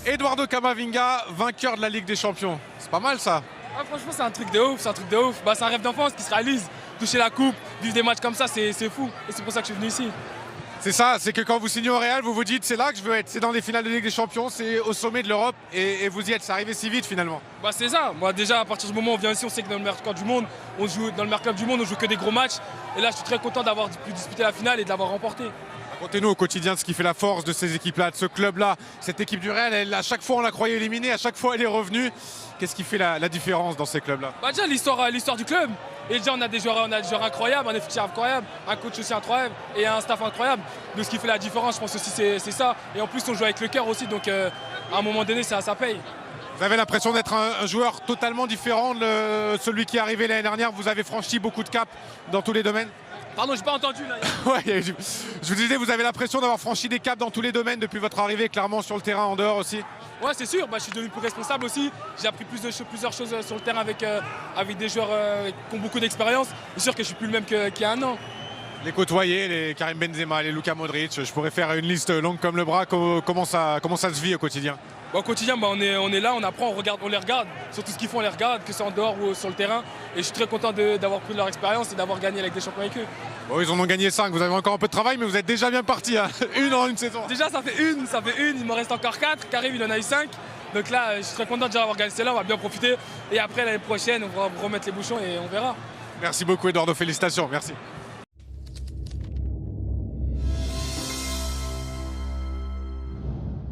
Eduardo Camavinga, vainqueur de la Ligue des Champions. C'est pas mal ça. Ah, franchement, c'est un truc de ouf, c'est un truc de ouf. Bah, c'est un rêve d'enfance qui se réalise. Toucher la coupe, vivre des matchs comme ça, c'est fou. Et c'est pour ça que je suis venu ici. C'est ça, c'est que quand vous signez au Real, vous vous dites c'est là que je veux être. C'est dans les finales de Ligue des Champions, c'est au sommet de l'Europe et vous y êtes. C'est arrivé si vite finalement. Bah, c'est ça. Moi, déjà, à partir du moment où on vient ici, on sait que dans le meilleur club du monde, on joue que des gros matchs. Et là, je suis très content d'avoir pu disputer la finale et de l'avoir remporté. Racontez-nous au quotidien ce qui fait la force de ces équipes-là, de ce club-là. Cette équipe du Real, à chaque fois on la croyait éliminée, à chaque fois elle est revenue. Qu'est-ce qui fait la différence dans ces clubs-là? Bah, déjà, l'histoire du club. Et déjà, on a des joueurs incroyables, un effectif incroyable, un coach aussi incroyable et un staff incroyable. Donc, ce qui fait la différence, je pense aussi, c'est ça. Et en plus, on joue avec le cœur aussi. Donc, à un moment donné, ça paye. Vous avez l'impression d'être un joueur totalement différent de celui qui est arrivé l'année dernière. Vous avez franchi beaucoup de caps dans tous les domaines. Pardon, j'ai pas entendu là. Ouais, je vous disais, vous avez l'impression d'avoir franchi des caps dans tous les domaines depuis votre arrivée, clairement sur le terrain, en dehors aussi. Ouais, c'est sûr, bah, je suis devenu plus responsable aussi. J'ai appris plusieurs choses sur le terrain avec des joueurs qui ont beaucoup d'expérience. C'est sûr que je suis plus le même qu'il y a un an. Les côtoyer, les Karim Benzema, les Luka Modric, je pourrais faire une liste longue comme le bras. Comment ça se vit au quotidien? Au quotidien, bah, on est là, on apprend, on les regarde. Sur tout ce qu'ils font, on les regarde, que c'est en dehors ou sur le terrain. Et je suis très content d'avoir pris de leur expérience et d'avoir gagné avec des champions avec eux. Bon, ils en ont gagné 5, vous avez encore un peu de travail, mais vous êtes déjà bien parti. Hein. Une en une saison. Déjà, ça fait une, il m'en reste encore 4. Karim, il en a eu 5. Donc là, je suis très content déjà d'avoir gagné celle-là, on va bien profiter. Et après, l'année prochaine, on va remettre les bouchons et on verra. Merci beaucoup, Eduardo, félicitations, merci.